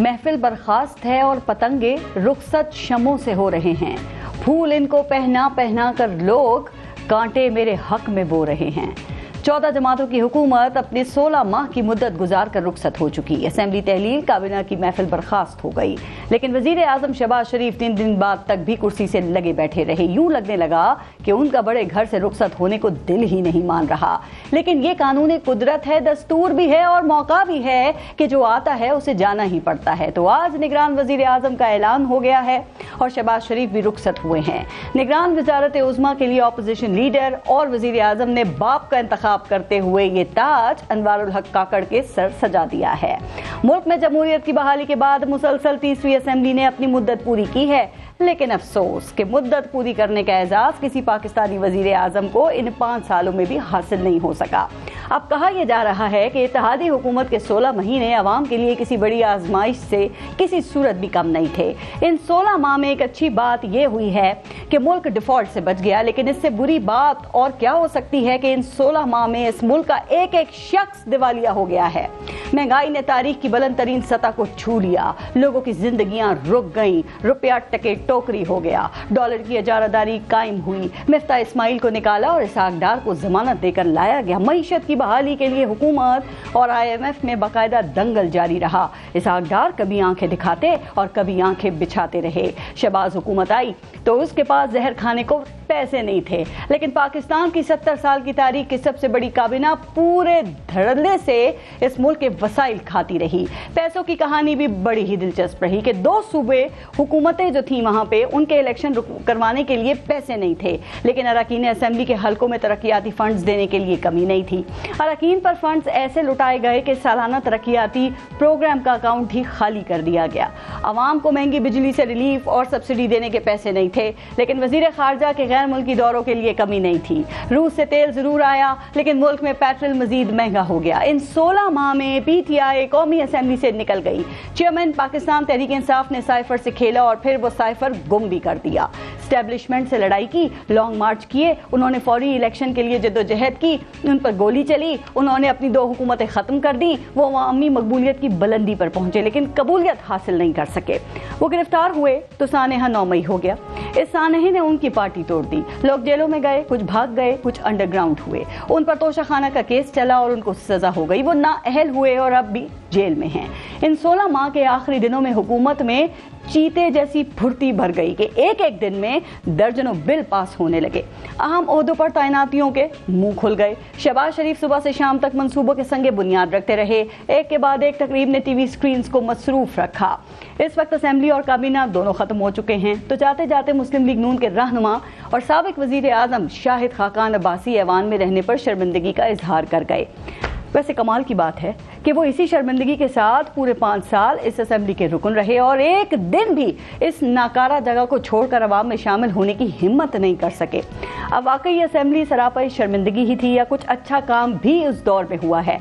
महफिल बर्खास्त है और पतंगे रुखसत शमों से हो रहे हैं। फूल इनको पहना पहना कर लोग कांटे मेरे हक में बो रहे हैं। 14 जमातों की हुकूमत अपने 16 माह की मुद्दत गुजार कर रुखसत हो चुकी। असेंबली तहलील काबीना की महफिल बर्खास्त हो गई, लेकिन वजीर आजम शहबाज शरीफ 3 दिन बाद तक भी कुर्सी से लगे बैठे रहे। यूं लगने लगा कि उनका बड़े घर से रुखसत होने को दिल ही नहीं मान रहा। लेकिन ये कानूनी कुदरत है, दस्तूर भी है और मौका भी है कि जो आता है उसे जाना ही पड़ता है। तो आज निगरान वजीर आजम का ऐलान हो गया है और शहबाज शरीफ भी रुखसत हुए हैं। निगरान वजारत उज़्मा के लिए अपोजिशन लीडर और वजीर आजम ने बाप का इंतखाब करते हुए ये ताज अनवारुल हक काकड़ के सर सजा दिया है। मुल्क में जमहूरियत की बहाली के बाद मुसलसल 30वीं असेंबली ने अपनी मुद्दत पूरी की है, लेकिन अफसोस कि मुद्दत पूरी करने का एजाज किसी पाकिस्तानी वजीर आजम को इन 5 सालों में भी हासिल नहीं हो सका। अब कहा यह जा रहा है कि इत्तेहादी हुकूमत के 16 महीने अवाम के लिए किसी बड़ी आजमाइश से किसी सूरत भी कम नहीं थे। इन 16 माह में एक अच्छी बात यह हुई है कि मुल्क डिफॉल्ट से बच गया, लेकिन इससे बुरी बात और क्या हो सकती है कि इन 16 माह में इस मुल्क का एक एक शख्स दिवालिया हो गया है। महंगाई ने तारीख की बुलंद तरीन सतह को छू लिया, लोगों की जिंदगियां रुक गईं, रुपया टके टोकरी हो गया, डॉलर की इजारादारी कायम हुई, मिफ्ता इस्माइल को निकाला और इसहाक डार को जमानत देकर लाया गया। मईशत की बहाली के लिए हुकूमत और IMF में बाकायदा दंगल जारी रहा। इसहाक डार कभी आंखें दिखाते और कभी आंखें बिछाते रहे। शहबाज हुकूमत आई तो उसके पास जहर खाने को पैसे नहीं थे, लेकिन पाकिस्तान की 70 साल की तारीख की सबसे बड़ी काबीना पूरे धड़ल्ले से इस मुल्क के वसाइल खाती रही। पैसों की कहानी भी बड़ी ही दिलचस्प रही कि 2 सूबे हुकूमतें जो थी वहां पे उनके इलेक्शन करवाने के लिए पैसे नहीं थे, लेकिन अरकान असेंबली के हलकों में तरक्याती फंड्स देने के लिए कमी नहीं थी। अरकान पर फंड्स ऐसे लुटाए गए कि सालाना तरक्याती प्रोग्राम का अकाउंट ही खाली कर दिया गया। आवाम को महंगी बिजली से रिलीफ और सब्सिडी देने के पैसे नहीं थे, लेकिन वजीर खारजा के गैर मुल्की दौरों के लिए कमी नहीं थी। रूस से तेल जरूर आया, लेकिन मुल्क में पेट्रोल मजीद महंगा हो गया। इन 16 माह में PTI कौमी असेंबली से निकल गई। चेयरमैन पाकिस्तान तहरीक इंसाफ ने साइफर से खेला और फिर वो साइफर गुम भी कर दिया। स्टैब्लिशमेंट से लड़ाई की, लॉन्ग मार्च किए, उन्होंने फौरी इलेक्शन के लिए जद्दोजहद की, उन पर गोली चली, उन्होंने अपनी 2 हुकूमतें खत्म कर दी। वो अवामी मकबूलियत की बुलंदी पर पहुंचे, लेकिन कबूलियत हासिल नहीं कर सके। वो गिरफ्तार हुए तो सानेहा 9 मई हो गया। इस सानहे ने उनकी पार्टी तोड़ दी। लोग जेलों में गए, कुछ भाग गए, कुछ अंडरग्राउंड हुए। उन पर तोशाखाना का केस चला और उनको सजा हो गई। वो नाअहल हुए और अब भी जेल में हैं। इन 16 माह के आखिरी दिनों में हुकूमत में चीते जैसी फुर्ती भर गई कि एक एक दिन में दर्जनों बिल पास होने लगे। अहम ओहदों पर तैनातियों के मुंह खुल गए। शहबाज शरीफ सुबह से शाम तक मंसूबों के संगे बुनियाद रखते रहे। एक के बाद एक तकरीब ने टीवी स्क्रीन्स को मसरूफ रखा। इस वक्त असेंबली और काबीना दोनों खत्म हो चुके हैं, तो जाते जाते मुस्लिम लीग नून के रहनुमा और साबिक वजीर आजम शाहिद खाकान अब्बासी ऐवान में रहने पर शर्मिंदगी का इजहार कर गए। वैसे कमाल की बात है कि वो इसी शर्मिंदगी के साथ पूरे 5 साल इस असेंबली के रुकन रहे और एक दिन भी इस नाकारा जगह को छोड़कर अवाम में शामिल होने की हिम्मत नहीं कर सके। अब वाकई असेंबली सरापा शर्मिंदगी ही थी या कुछ अच्छा काम भी उस दौर में हुआ है?